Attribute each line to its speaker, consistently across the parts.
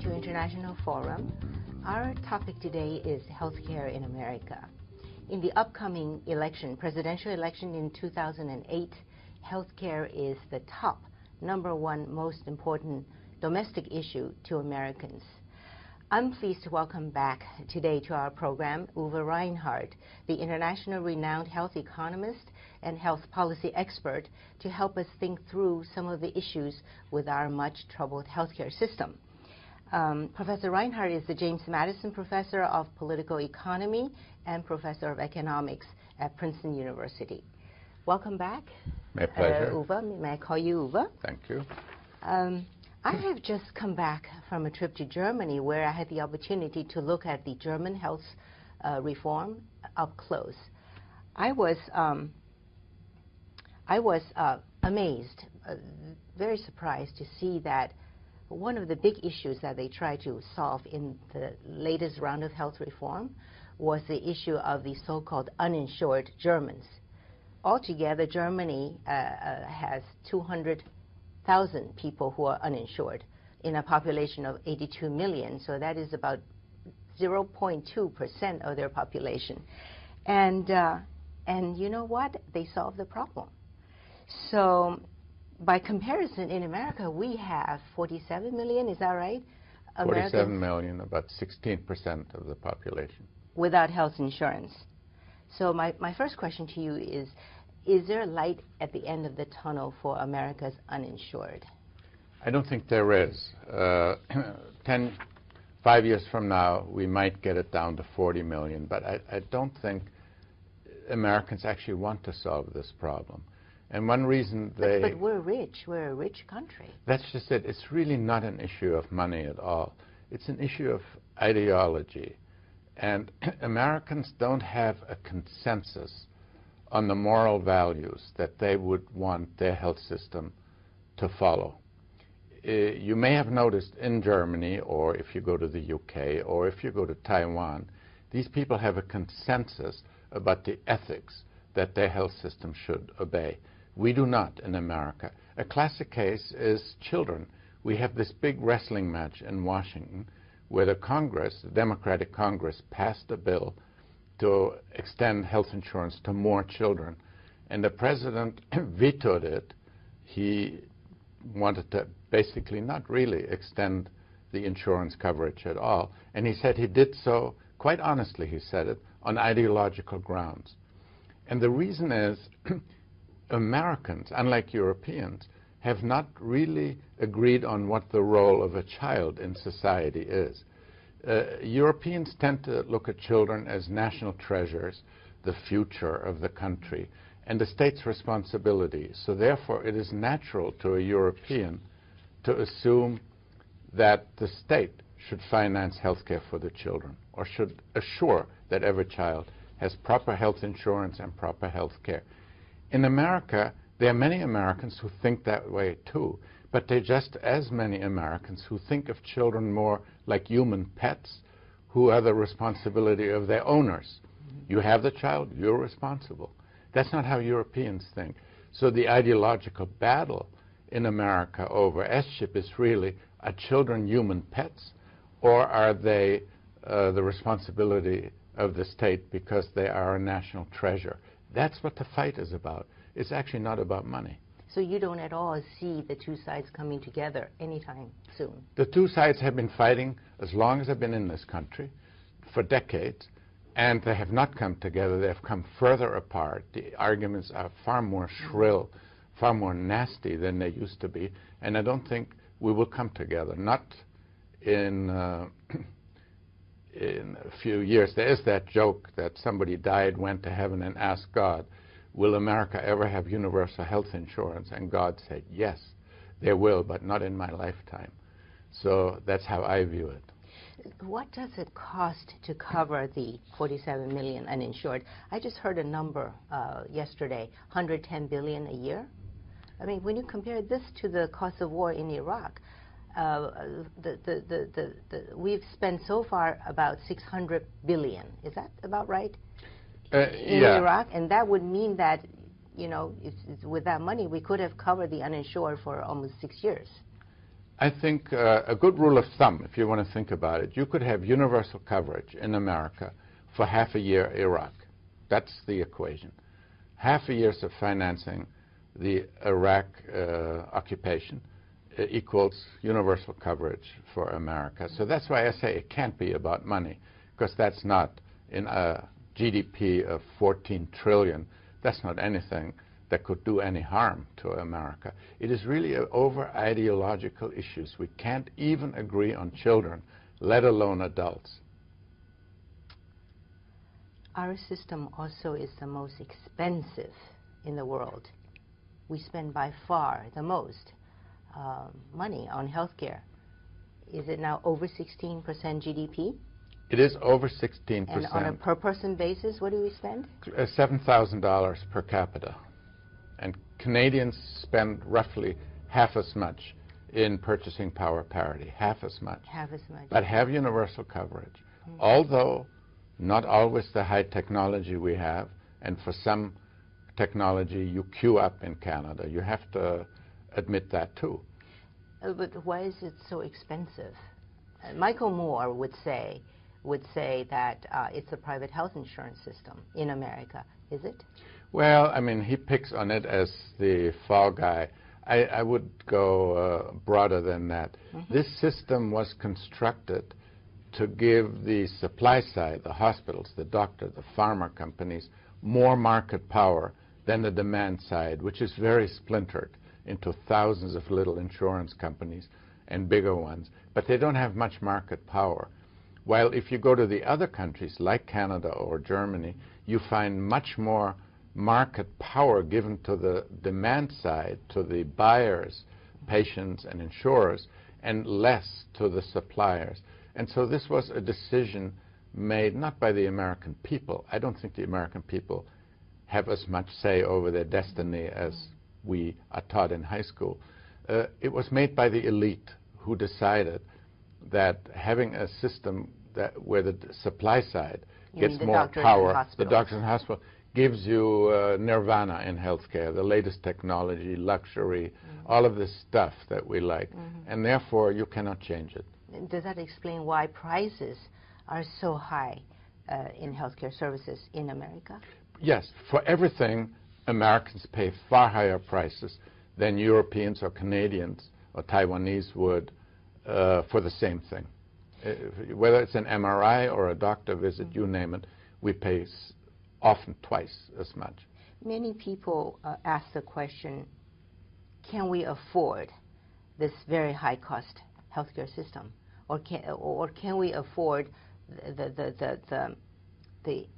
Speaker 1: to International Forum. Our topic today is healthcare in America. In the upcoming election, presidential election in 2008, healthcare is the top, #1 most important domestic issue to Americans. I'm pleased to welcome back today to our program Uwe Reinhardt, the international renowned health economist and health policy expert, to help us think through some of the issues with our much troubled healthcare system. Professor Reinhardt is the James Madison Professor of Political Economy and Professor of Economics at Princeton University. Welcome back.
Speaker 2: My pleasure.
Speaker 1: Uwe, may I call you Uwe?
Speaker 2: Thank you.
Speaker 1: I have just come back from a trip to Germany where I had the opportunity to look at the German health reform up close. I was amazed, very surprised to see that one of the big issues that they tried to solve in the latest round of health reform was the issue of the so-called uninsured Germans. Altogether, Germany has 200,000 people who are uninsured in a population of 82 million, so that is about 0.2% of their population. And you know what? They solved the problem. So by comparison, in America, we have 47 million, is that right?
Speaker 2: 47 million, about 16% of the population.
Speaker 1: Without health insurance. So my first question to you is there a light at the end of the tunnel for America's uninsured?
Speaker 2: I don't think there is. 5 years from now, we might get it down to 40 million, but I don't think Americans actually want to solve this problem. And one reason they...
Speaker 1: But we're rich. We're a rich country.
Speaker 2: That's just it. It's really not an issue of money at all. It's an issue of ideology. And Americans don't have a consensus on the moral values that they would want their health system to follow. You may have noticed in Germany, or if you go to the UK, or if you go to Taiwan, these people have a consensus about the ethics that their health system should obey. We do not in America. A classic case is children. We have this big wrestling match in Washington where the Congress, the Democratic Congress, passed a bill to extend health insurance to more children. And the president vetoed it. He wanted to basically not really extend the insurance coverage at all. And he said he did so, quite honestly he said it, on ideological grounds. And the reason is Americans, unlike Europeans, have not really agreed on what the role of a child in society is. Europeans tend to look at children as national treasures, the future of the country, and the state's responsibility. So therefore, it is natural to a European to assume that the state should finance health care for the children, or should assure that every child has proper health insurance and proper health care. In America, there are many Americans who think that way too, but there are just as many Americans who think of children more like human pets who are the responsibility of their owners. You have the child, you're responsible. That's not how Europeans think. So the ideological battle in America over S-chip is really, are children human pets, or are they the responsibility of the state because they are a national treasure? That's what the fight is about. It's actually not about money.
Speaker 1: So you don't at all see the two sides coming together anytime soon?
Speaker 2: The two sides have been fighting as long as I've been in this country, for decades, and they have not come together. They have come further apart. The arguments are far more shrill, far more nasty than they used to be, and I don't think we will come together. Not in a few years. There is that joke that somebody died, went to heaven, and asked God, will America ever have universal health insurance? And God said, yes, there will, but not in my lifetime. So that's how I view it.
Speaker 1: What does it cost to cover the 47 million uninsured? I just heard a number yesterday, 110 billion a year. I mean, when you compare this to the cost of war in Iraq, we've spent so far about 600 billion. Is that about right? In Iraq, and that would mean that, you know, with that money, we could have covered the uninsured for almost 6 years.
Speaker 2: I think a good rule of thumb, if you want to think about it, you could have universal coverage in America for half a year Iraq. That's the equation. Half a year's of financing the Iraq occupation equals universal coverage for America. So that's why I say it can't be about money, because that's not in a GDP of 14 trillion. That's not anything that could do any harm to America. It is really over ideological issues. We can't even agree on children, let alone adults.
Speaker 1: Our system also is the most expensive in the world. We spend by far the most money on healthcare. Is it now over 16% GDP?
Speaker 2: It is over 16%.
Speaker 1: And on a per person basis, what do we spend?
Speaker 2: $7,000 per capita. And Canadians spend roughly half as much in purchasing power parity, half as much.
Speaker 1: Half as much.
Speaker 2: But have universal coverage. Although not always the high technology we have, and for some technology you queue up in Canada. You have to admit that too.
Speaker 1: But why is it so expensive? Michael Moore would say that it's a private health insurance system in America. Is it?
Speaker 2: Well, I mean, he picks on it as the fall guy. I would go broader than that. This system was constructed to give the supply side, the hospitals, the doctors, the pharma companies, more market power than the demand side, which is very splintered into thousands of little insurance companies and bigger ones. But they don't have much market power. While if you go to the other countries, like Canada or Germany, you find much more market power given to the demand side, to the buyers, patients, and insurers, and less to the suppliers. And so this was a decision made not by the American people. I don't think the American people have as much say over their destiny as we are taught in high school. It was made by the elite who decided that having a system where the supply side gets more power, the doctors and hospital, gives you nirvana in healthcare, the latest technology, luxury, all of this stuff that we like, and therefore you cannot change it.
Speaker 1: Does that explain why prices are so high in healthcare services in America?
Speaker 2: Yes, for everything, Americans pay far higher prices than Europeans or Canadians or Taiwanese would for the same thing. Whether it's an MRI or a doctor visit, you name it, we pay often twice as much.
Speaker 1: Many people ask the question, can we afford this very high-cost healthcare system, or can we afford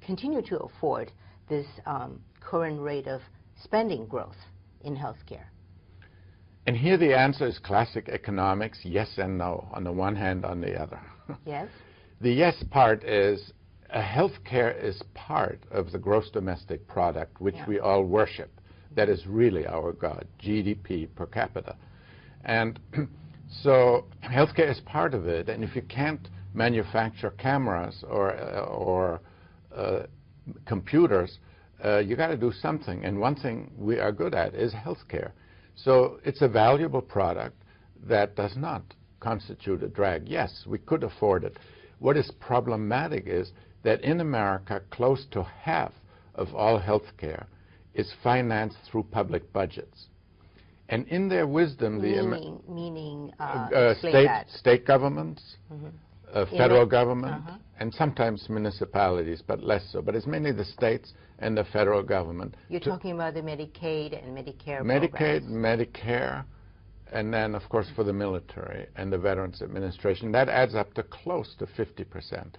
Speaker 1: continue to afford this current rate of spending growth in healthcare?
Speaker 2: And here the answer is classic economics, yes and no, on the one hand, on the other.
Speaker 1: Yes?
Speaker 2: The yes part is healthcare is part of the gross domestic product, which we all worship. That is really our God, GDP per capita. And so healthcare is part of it, and if you can't manufacture cameras or computers, you got to do something. And one thing we are good at is healthcare. So it's a valuable product that does not constitute a drag. Yes, we could afford it. What is problematic is that in America, close to half of all healthcare is financed through public budgets. And in their wisdom, state governments, federal government, and sometimes municipalities, but less so. But it's mainly the states and the federal government.
Speaker 1: You're talking about the Medicaid and Medicare
Speaker 2: Medicaid,
Speaker 1: programs.
Speaker 2: Medicare, and then, of course, for the military and the Veterans Administration. That adds up to close to 50%.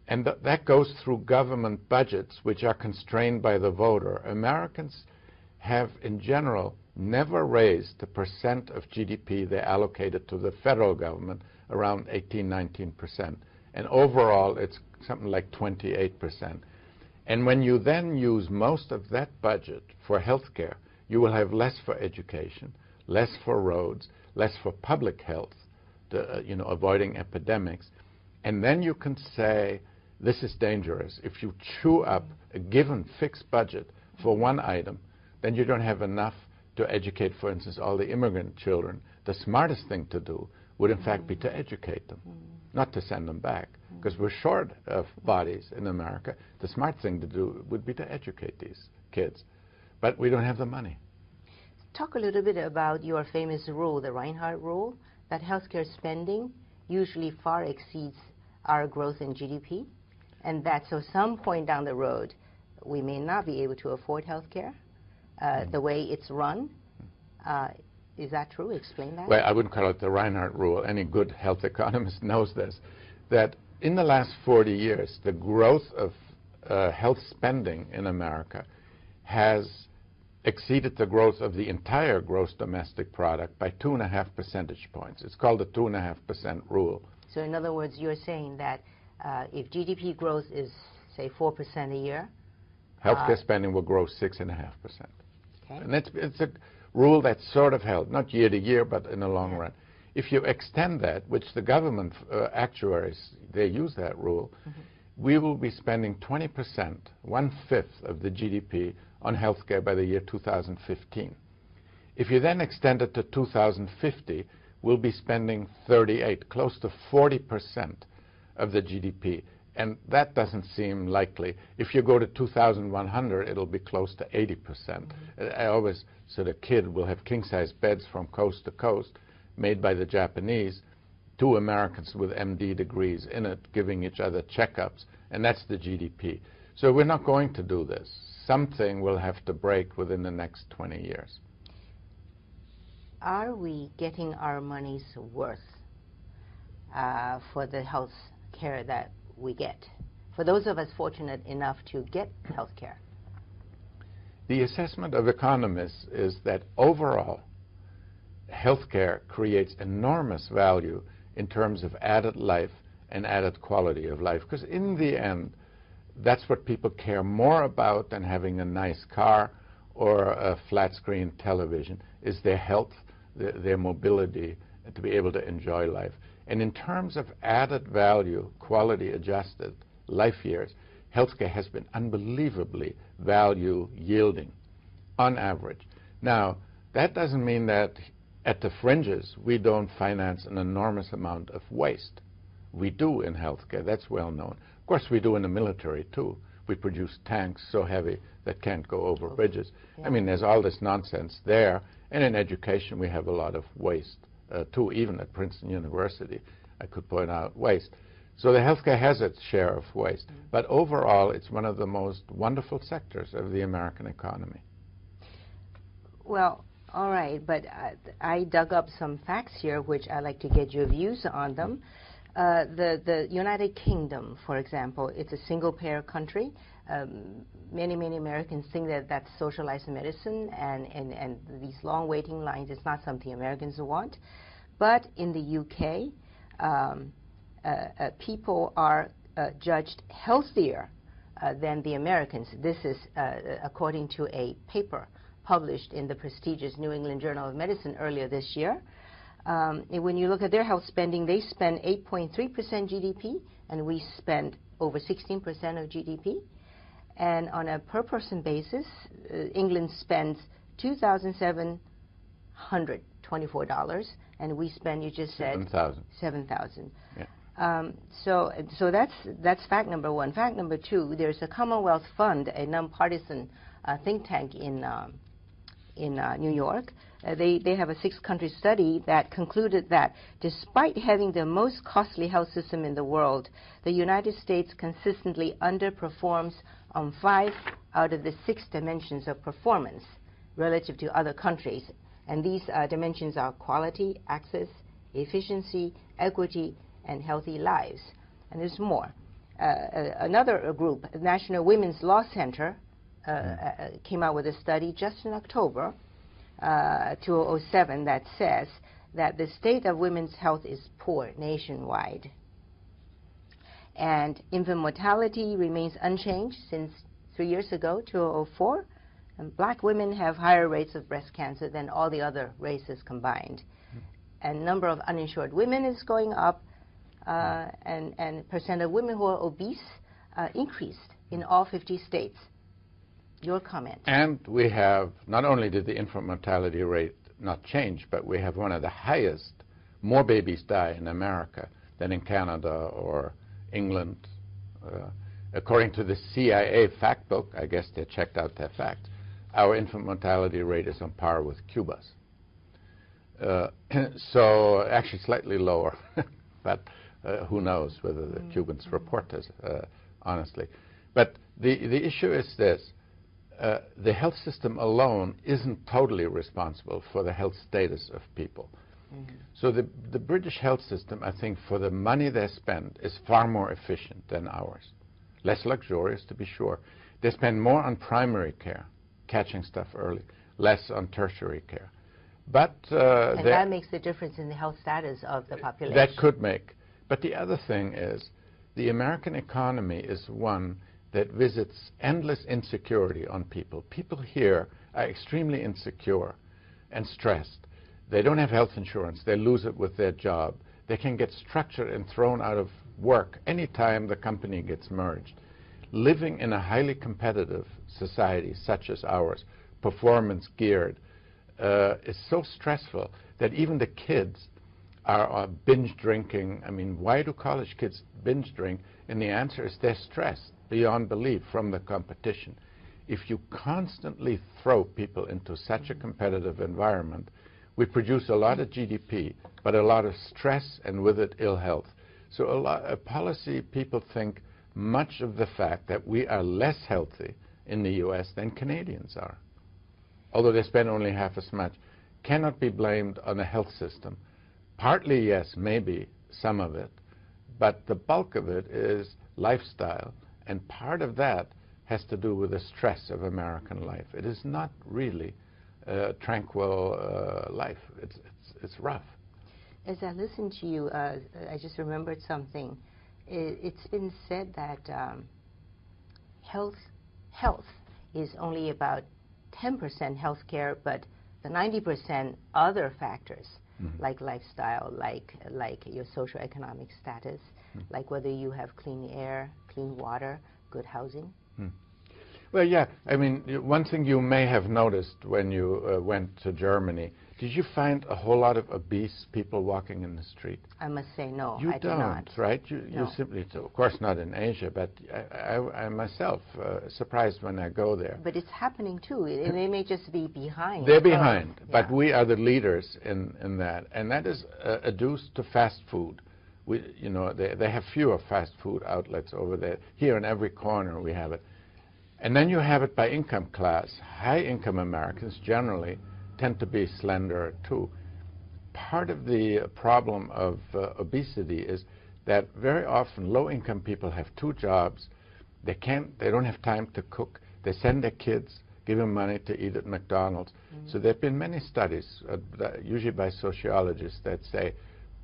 Speaker 2: And that goes through government budgets, which are constrained by the voter. Americans have, in general, never raised the percent of GDP they allocated to the federal government, around 18–19%. And overall, it's something like 28%. And when you then use most of that budget for health care, you will have less for education, less for roads, less for public health, avoiding epidemics. And then you can say, this is dangerous. If you chew up a given fixed budget for one item, then you don't have enough to educate, for instance, all the immigrant children, the smartest thing to do would in fact be to educate them, not to send them back, because we're short of bodies in America. The smart thing to do would be to educate these kids, but we don't have the money.
Speaker 1: Talk a little bit about your famous rule, the Reinhardt rule, that healthcare spending usually far exceeds our growth in GDP, and that so some point down the road we may not be able to afford healthcare the way it's run. Is that true? Explain that.
Speaker 2: Well, I wouldn't call it the Reinhardt rule. Any good health economist knows this, that in the last 40 years, the growth of health spending in America has exceeded the growth of the entire gross domestic product by 2.5 percentage points. It's called the 2.5% rule.
Speaker 1: So in other words, you're saying that if GDP growth is, say, 4% a year,
Speaker 2: healthcare spending will grow 6.5%.
Speaker 1: Okay.
Speaker 2: And it's a rule that's sort of held, not year to year, but in the long run. If you extend that, which the government actuaries, they use that rule, we will be spending 20%, 1/5 of the GDP on healthcare by the year 2015. If you then extend it to 2050, we'll be spending 38, close to 40% of the GDP. And that doesn't seem likely. If you go to 2100, it'll be close to 80%. I always said a kid will have king-size beds from coast to coast, made by the Japanese, 2 Americans with MD degrees in it, giving each other checkups, and that's the GDP. So we're not going to do this. Something will have to break within the next 20 years.
Speaker 1: Are we getting our money's worth for the health care that we get, for those of us fortunate enough to get health care?
Speaker 2: The assessment of economists is that overall, healthcare creates enormous value in terms of added life and added quality of life, because in the end, that's what people care more about than having a nice car or a flat-screen television, is their health, their mobility, and to be able to enjoy life. And in terms of added value, quality-adjusted life years, healthcare has been unbelievably value-yielding on average. Now, that doesn't mean that at the fringes we don't finance an enormous amount of waste. We do in healthcare, that's well known. Of course, we do in the military, too. We produce tanks so heavy that can't go over bridges. I mean, there's all this nonsense there. And in education, we have a lot of waste. Too, even at Princeton University, I could point out waste. So the healthcare has its share of waste, but overall it's one of the most wonderful sectors of the American economy.
Speaker 1: Well, all right, but I dug up some facts here which I'd like to get your views on them. The United Kingdom, for example, it's a single-payer country. Many Americans think that that's socialized medicine, and these long waiting lines is not something Americans want. But in the UK, people are judged healthier than the Americans. This is according to a paper published in the prestigious New England Journal of Medicine earlier this year. When you look at their health spending, they spend 8.3% GDP, and we spend over 16% of GDP. And on a per-person basis, England spends $2,724, and we spend, you just said, $7,000.
Speaker 2: Yeah.
Speaker 1: So that's fact number one. Fact number two: there's a Commonwealth Fund, a nonpartisan think tank in New York. They have a 6-country study that concluded that despite having the most costly health system in the world, the United States consistently underperforms on 5 out of the 6 dimensions of performance relative to other countries. And these dimensions are quality, access, efficiency, equity, and healthy lives. And there's more. Another group, National Women's Law Center, came out with a study just in October 2007 that says that the state of women's health is poor nationwide. And infant mortality remains unchanged since 3 years ago, 2004. And black women have higher rates of breast cancer than all the other races combined. And number of uninsured women is going up, and percent of women who are obese increased in all 50 states. Your comment.
Speaker 2: And we have, not only did the infant mortality rate not change, but we have one of the highest, more babies die in America than in Canada or England. According to the CIA fact book, I guess they checked out their facts, our infant mortality rate is on par with Cuba's. So actually slightly lower, but who knows whether the Cubans report this, honestly. But the issue is this. The health system alone isn't totally responsible for the health status of people. So the British health system, I think, for the money they spend, is far more efficient than ours. Less luxurious, to be sure. They spend more on primary care, catching stuff early, less on tertiary care. But
Speaker 1: and that makes a difference in the health status of the population.
Speaker 2: That could make. But the other thing is, the American economy is one that visits endless insecurity on people. People here are extremely insecure and stressed. They don't have health insurance. They lose it with their job. They can get structured and thrown out of work anytime the company gets merged. Living in a highly competitive society such as ours, performance geared, is so stressful that even the kids are binge drinking. I mean, why do college kids binge drink? And the answer is they're stressed beyond belief from the competition. If you constantly throw people into such a competitive environment, we produce a lot of GDP, but a lot of stress and with it ill health. So a policy people think much of the fact that we are less healthy in the US than Canadians are, although they spend only half as much, cannot be blamed on the health system. Partly, yes, maybe some of it, but the bulk of it is lifestyle, and part of that has to do with the stress of American life. It is not really a tranquil life. It's rough.
Speaker 1: As I listened to you, I just remembered something. It's been said that health is only about 10% health care, but the 90% other factors, like lifestyle, like your socioeconomic status, like whether you have clean air, clean water, good housing.
Speaker 2: Well, yeah. I mean, one thing you may have noticed when you went to Germany, did you find a whole lot of obese people walking in the street?
Speaker 1: I must say no,
Speaker 2: you
Speaker 1: I
Speaker 2: don't,
Speaker 1: do not.
Speaker 2: Right?
Speaker 1: No.
Speaker 2: You simply do. Of course not in Asia, but I myself, surprised when I go there.
Speaker 1: But it's happening too. They may just be behind.
Speaker 2: They're behind, but
Speaker 1: yeah.
Speaker 2: we are the leaders in that. And that is due to fast food. They have fewer fast food outlets over there. Here in every corner we have it. And then you have it by income class. High-income Americans generally tend to be slender too. Part of the problem of obesity is that very often low-income people have two jobs. They don't have time to cook. They send their kids, give them money to eat at McDonald's. So there have been many studies, usually by sociologists, that say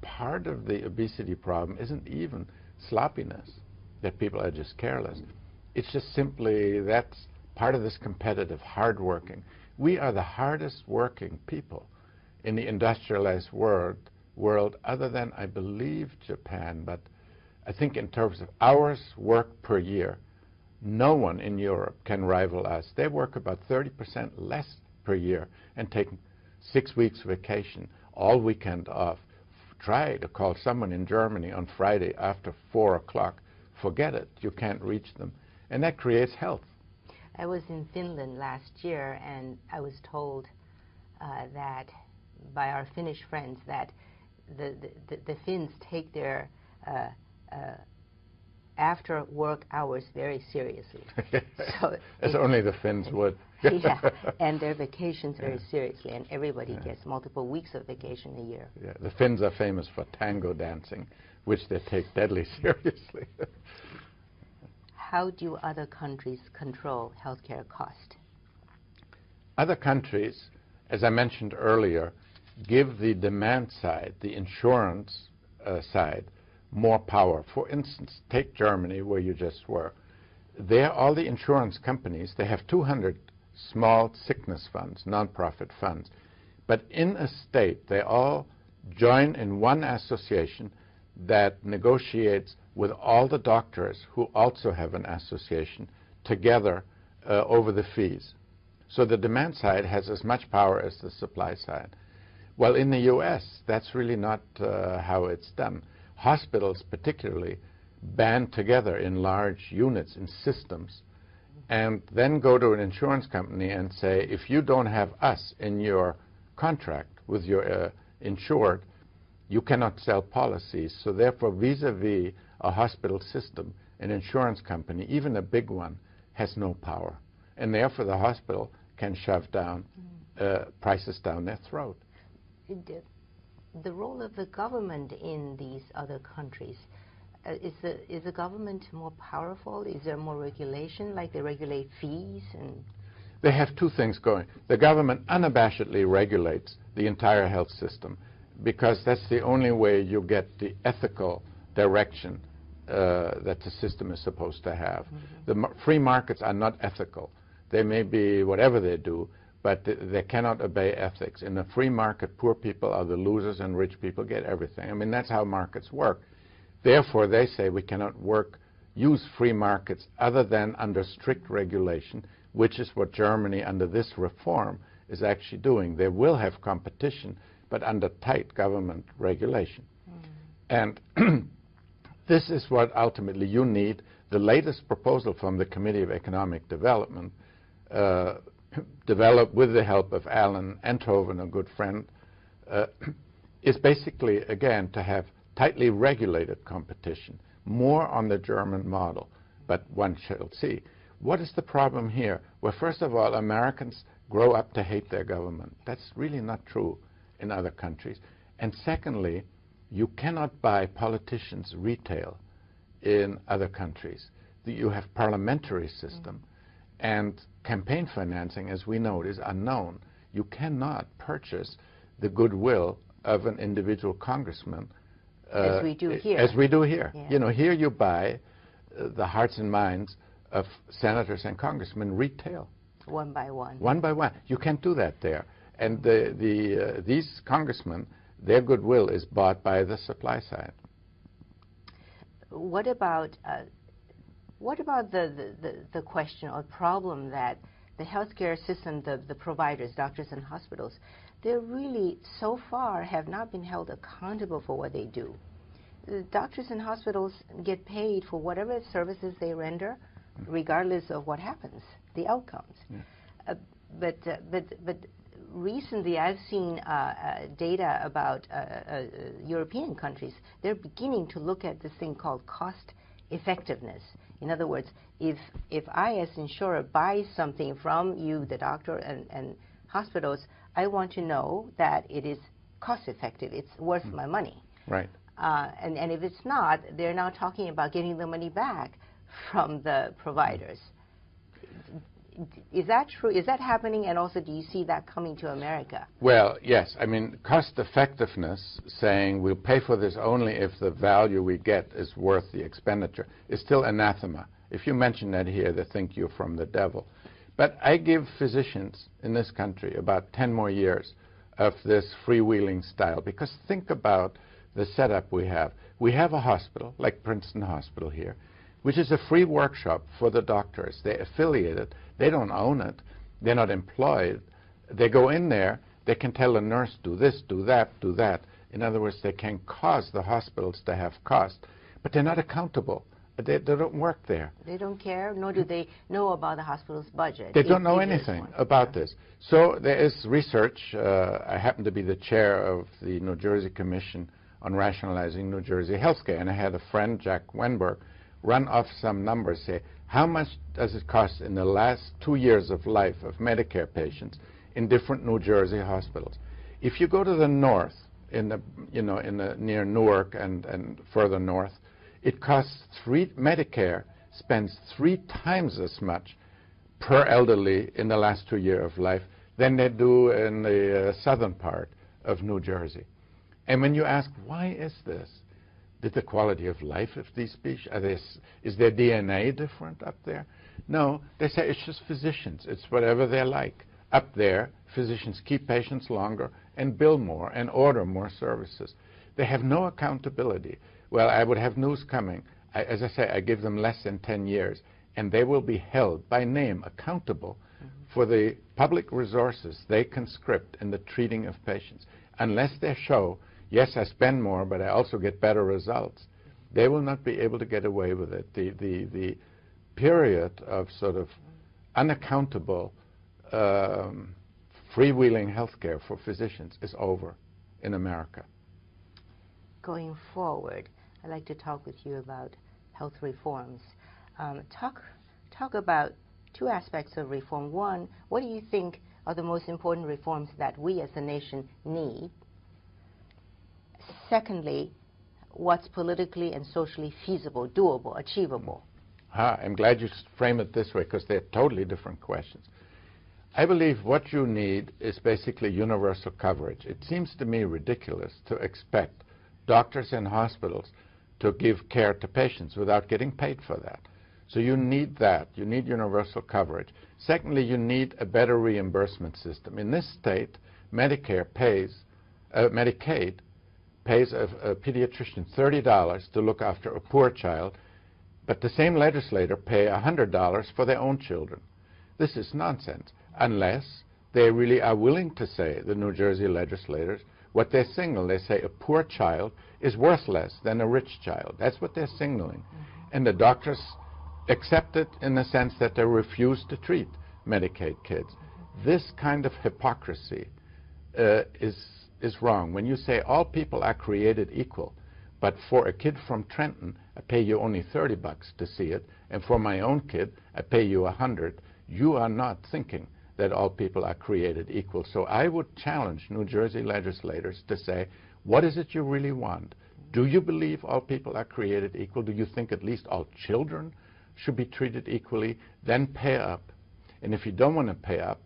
Speaker 2: part of the obesity problem isn't even sloppiness, that people are just careless. It's just simply that's part of this competitive hard working. We are the hardest working people in the industrialized world other than, I believe, Japan. But I think in terms of hours worked per year, no one in Europe can rival us. They work about 30% less per year and take 6 weeks vacation, all weekend off. Try to call someone in Germany on Friday after 4 o'clock. Forget it. You can't reach them. And that creates health.
Speaker 1: I was in Finland last year, and I was told that by our Finnish friends that the Finns take their after work hours very seriously. So
Speaker 2: as only the Finns would.
Speaker 1: Yeah, and their vacations very seriously, and everybody gets multiple weeks of vacation a year.
Speaker 2: Yeah, the Finns are famous for tango dancing, which they take deadly seriously.
Speaker 1: How do other countries control healthcare cost?
Speaker 2: Other countries, as I mentioned earlier, give the demand side, the insurance side, more power. For instance, take Germany, where you just were. There, all the insurance companies, they have 200 small sickness funds, non-profit funds. But in a state, they all join in one association that negotiates with all the doctors who also have an association together over the fees. So the demand side has as much power as the supply side. Well, in the U.S., that's really not how it's done. Hospitals particularly band together in large units, in systems, and then go to an insurance company and say, if you don't have us in your contract with your insured, you cannot sell policies. So therefore, vis-a-vis a hospital system, an insurance company, even a big one, has no power. And therefore, the hospital can shove down prices down their throat.
Speaker 1: The role of the government in these other countries, is the government more powerful? Is there more regulation, like they regulate fees? And
Speaker 2: they have two things going. The government unabashedly regulates the entire health system, because that's the only way you get the ethical direction that the system is supposed to have. The free markets are not ethical. They may be whatever they do, but they cannot obey ethics. In a free market, poor people are the losers and rich people get everything. I mean, that's how markets work. Therefore, they say we cannot use free markets other than under strict regulation, which is what Germany, under this reform, is actually doing. They will have competition, but under tight government regulation. And this is what ultimately you need. The latest proposal from the Committee of Economic Development, developed with the help of Alan Enthoven, a good friend, is basically, again, to have tightly regulated competition, more on the German model, but one shall see. What is the problem here? Well, first of all, Americans grow up to hate their government. That's really not true in other countries. And secondly, you cannot buy politicians retail in other countries. You have parliamentary system, and campaign financing, as we know, is unknown. You cannot purchase the goodwill of an individual congressman.
Speaker 1: As we do here.
Speaker 2: As we do here.
Speaker 1: Yeah.
Speaker 2: You know, here you buy the hearts and minds of senators and congressmen retail.
Speaker 1: One by one.
Speaker 2: One by one. You can't do that there. And these congressmen, their goodwill is bought by the supply side.
Speaker 1: What about the question or problem that the healthcare system, the providers, doctors and hospitals, they really so far have not been held accountable for what they do. The doctors and hospitals get paid for whatever services they render, regardless of what happens, the outcomes. Yeah. But recently I've seen data about European countries. They're beginning to look at this thing called cost effectiveness. In other words, if I as insurer buy something from you, the doctor and hospitals, I want to know that it is cost effective, it's worth my money.
Speaker 2: Right.
Speaker 1: And if it's not, they're now talking about getting the money back from the providers. Is that true? Is that happening? And also, do you see that coming to America?
Speaker 2: Well, yes. I mean, cost effectiveness, saying we'll pay for this only if the value we get is worth the expenditure, is still anathema. If you mention that here, they think you're from the devil. But I give physicians in this country about 10 more years of this freewheeling style, because think about the setup we have. We have a hospital, like Princeton Hospital here, which is a free workshop for the doctors. They're affiliated. They don't own it. They're not employed. They go in there. They can tell a nurse, do this, do that, do that. In other words, they can cause the hospitals to have cost, but they're not accountable. They don't work there.
Speaker 1: They don't care, nor do they know about the hospital's budget.
Speaker 2: They don't know anything about this. So there is research. I happen to be the chair of the New Jersey Commission on Rationalizing New Jersey Healthcare, and I had a friend, Jack Wenberg, run off some numbers, say, how much does it cost in the last 2 years of life of Medicare patients in different New Jersey hospitals? If you go to the north, near Newark and further north, it costs Medicare spends 3 times as much per elderly in the last 2 years of life than they do in the southern part of New Jersey. And when you ask, why is this? Did the quality of life of these species, is their DNA different up there? No, they say it's just physicians. It's whatever they're like. Up there, physicians keep patients longer and bill more and order more services. They have no accountability. Well, I would have news coming. As I say, I give them less than 10 years. and they will be held by name accountable for the public resources they conscript in the treating of patients. Unless they show, yes, I spend more, but I also get better results, they will not be able to get away with it. The period of sort of unaccountable freewheeling healthcare for physicians is over in America.
Speaker 1: Going forward, I'd like to talk with you about health reforms. Talk about two aspects of reform. One, what do you think are the most important reforms that we as a nation need? Secondly, what's politically and socially feasible, doable, achievable?
Speaker 2: I'm glad you frame it this way, because they're totally different questions. I believe what you need is basically universal coverage. It seems to me ridiculous to expect doctors and hospitals to give care to patients without getting paid for that. So you need that. You need universal coverage. Secondly, you need a better reimbursement system. In this state, Medicaid pays a pediatrician $30 to look after a poor child, but the same legislator pay $100 for their own children. This is nonsense, unless they really are willing to say, the New Jersey legislators, what they signal. They say a poor child is worth less than a rich child. That's what they're signaling. And the doctors accept it in the sense that they refuse to treat Medicaid kids. This kind of hypocrisy is wrong. When you say all people are created equal, but for a kid from Trenton, I pay you only $30 to see it, and for my own kid, I pay you $100, you are not thinking that all people are created equal. So I would challenge New Jersey legislators to say, what is it you really want? Do you believe all people are created equal? Do you think at least all children should be treated equally? Then pay up. And if you don't want to pay up,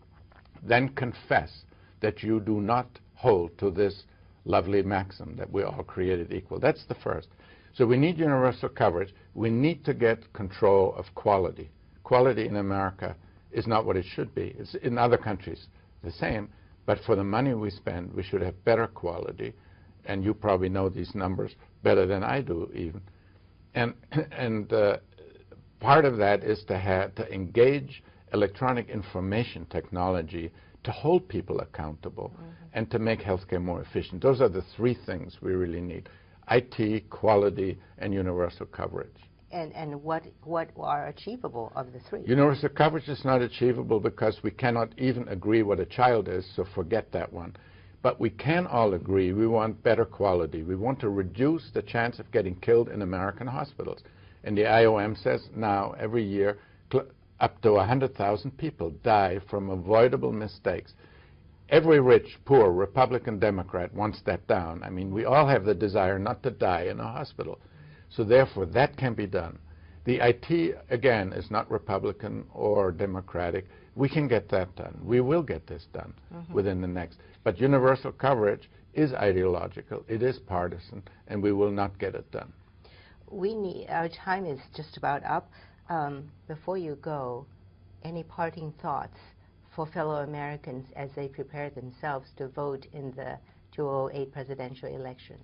Speaker 2: then confess that you do not hold to this lovely maxim that we're all created equal. That's the first. So we need universal coverage. We need to get control of quality. Quality in America is not what it should be. It's in other countries the same, but for the money we spend, we should have better quality, and you probably know these numbers better than I do even. And part of that is to engage electronic information technology to hold people accountable and to make healthcare more efficient. Those are the three things we really need: IT, quality, and universal coverage.
Speaker 1: And what are achievable of the three?
Speaker 2: Universal coverage is not achievable because we cannot even agree what a child is, so forget that one. But we can all agree we want better quality. We want to reduce the chance of getting killed in American hospitals. And the IOM says now, every year, up to 100,000 people die from avoidable mistakes. Every rich, poor, Republican, Democrat wants that down. I mean, we all have the desire not to die in a hospital. So therefore, that can be done. The IT, again, is not Republican or Democratic. We can get that done. We will get this done within the next. But universal coverage is ideological. It is partisan, and we will not get it done.
Speaker 1: Our time is just about up. Before you go, any parting thoughts for fellow Americans as they prepare themselves to vote in the 2008 presidential election?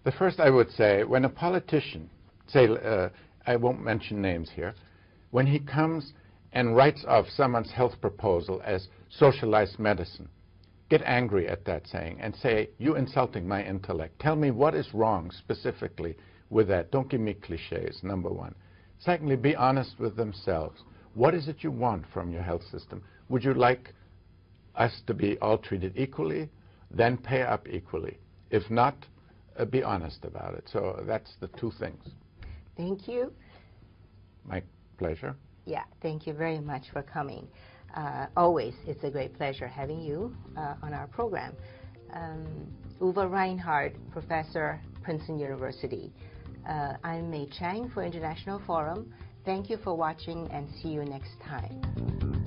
Speaker 2: The first I would say, when a politician, say, I won't mention names here, when he comes and writes off someone's health proposal as socialized medicine, get angry at that saying and say, you're insulting my intellect. Tell me what is wrong specifically with that. Don't give me cliches, number one. Secondly, be honest with themselves. What is it you want from your health system? Would you like us to be all treated equally? Then pay up equally. If not, be honest about it. So that's the two things.
Speaker 1: Thank you.
Speaker 2: My pleasure.
Speaker 1: Yeah, thank you very much for coming. Always, it's a great pleasure having you on our program. Uwe Reinhardt, Professor, Princeton University. I'm Mei Chang for International Forum. Thank you for watching, and see you next time.